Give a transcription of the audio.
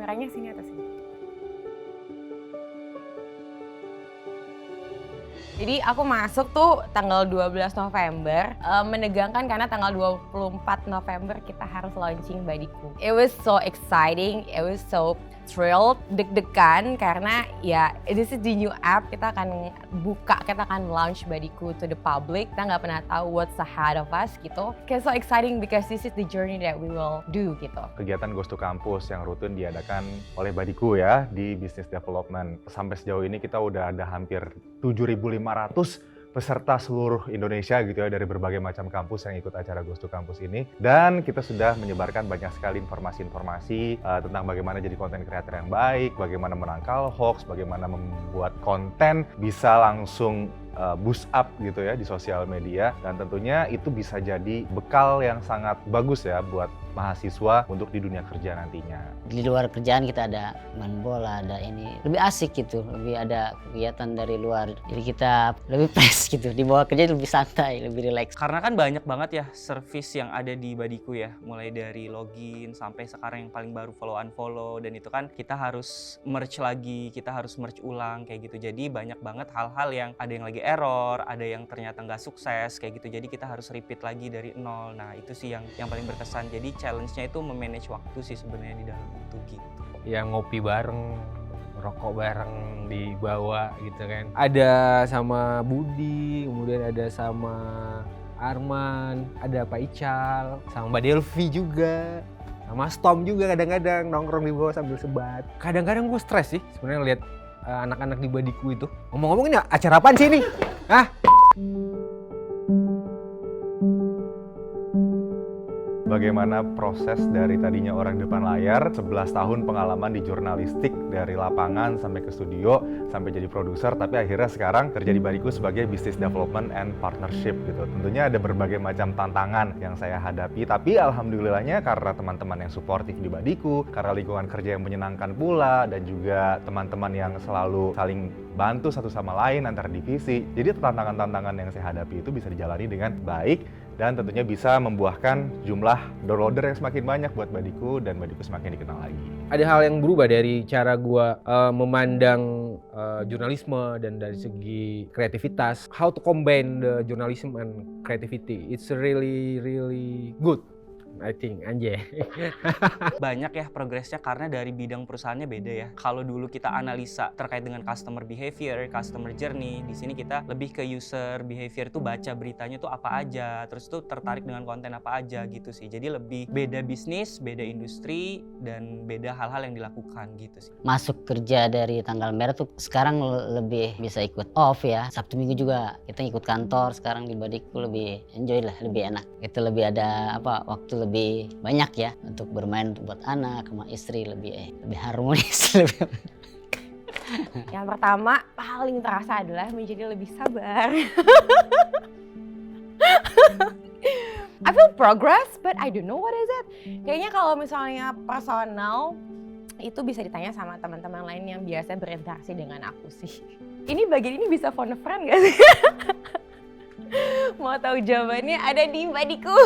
kameranya sini atau sini? Jadi aku masuk tuh tanggal 12 November, menegangkan karena tanggal 24 November kita harus launching Badiku. It was so exciting, it was so thrilled, deg-degan karena ya this is the new app, kita akan buka, kita akan launch Badiku to the public. Kita nggak pernah tahu what's ahead of us gitu. Kayak so exciting because this is the journey that we will do gitu. Kegiatan Ghost to Campus yang rutin diadakan oleh Badiku ya di Business Development. Sampai sejauh ini kita udah ada hampir 7.500 peserta seluruh Indonesia gitu ya, dari berbagai macam kampus yang ikut acara Ghost to Campus ini. Dan kita sudah menyebarkan banyak sekali informasi-informasi tentang bagaimana jadi konten creator yang baik, bagaimana menangkal hoax, bagaimana membuat konten bisa langsung boost up gitu ya di sosial media, dan tentunya itu bisa jadi bekal yang sangat bagus ya buat mahasiswa untuk di dunia kerja nantinya. Di luar kerjaan kita ada main bola, ada ini lebih asik gitu, lebih ada kegiatan dari luar, jadi kita lebih fresh gitu. Di bawah kerja lebih santai, lebih rileks. Karena kan banyak banget ya service yang ada di Badiku ya, mulai dari login sampai sekarang yang paling baru follow unfollow, dan itu kan kita harus merge lagi, kita harus merge ulang kayak gitu. Jadi banyak banget hal-hal yang ada yang lagi error, ada yang ternyata nggak sukses kayak gitu. Jadi kita harus repeat lagi dari nol. Nah itu sih yang paling berkesan. Jadi challenge-nya itu memanage waktu sih sebenarnya di dalam itu gitu. Ya ngopi bareng, rokok bareng dibawa gitu kan. Ada sama Budi, kemudian ada sama Arman, ada Pak Ical, sama Mbak Delvi juga, sama Stom juga kadang-kadang nongkrong di bawah sambil sebat. Kadang-kadang gue stres sih sebenarnya lihat anak-anak di Badiku itu. Ngomong-ngomong ini acara apaan sih ini? Hah? Bagaimana proses dari tadinya orang di depan layar, 11 tahun pengalaman di jurnalistik dari lapangan sampai ke studio, sampai jadi produser, tapi akhirnya sekarang kerja di Badiku sebagai Business Development and Partnership gitu. Tentunya ada berbagai macam tantangan yang saya hadapi, tapi alhamdulillahnya karena teman-teman yang suportif di Badiku, karena lingkungan kerja yang menyenangkan pula, dan juga teman-teman yang selalu saling bantu satu sama lain antar divisi. Jadi tantangan-tantangan yang saya hadapi itu bisa dijalani dengan baik, dan tentunya bisa membuahkan jumlah downloader yang semakin banyak buat Badiku, dan Badiku semakin dikenal lagi. Ada hal yang berubah dari cara gua memandang jurnalisme dan dari segi kreativitas. How to combine the journalism and creativity. It's really good. I think, anjay. Banyak ya progresnya karena dari bidang perusahaannya beda ya. Kalau dulu kita analisa terkait dengan customer behavior, customer journey, di sini kita lebih ke user behavior, tuh baca beritanya tuh apa aja, terus tuh tertarik dengan konten apa aja gitu sih. Jadi lebih beda bisnis, beda industri, dan beda hal-hal yang dilakukan gitu sih. Masuk kerja dari tanggal merah tuh sekarang lebih bisa ikut off ya. Sabtu Minggu juga kita ikut kantor. Sekarang di Badiku lebih enjoy lah, lebih enak. Itu lebih ada waktu lebih banyak ya untuk bermain buat anak sama istri, lebih harmonis. Yang pertama paling terasa adalah menjadi lebih sabar. I feel progress, but I don't know what is it. Kayaknya kalau misalnya personal, itu bisa ditanya sama teman-teman lain yang biasa berinteraksi dengan aku sih. Ini bagian ini bisa phone a friend gak sih? Mau tahu jawabannya ada di Badiku.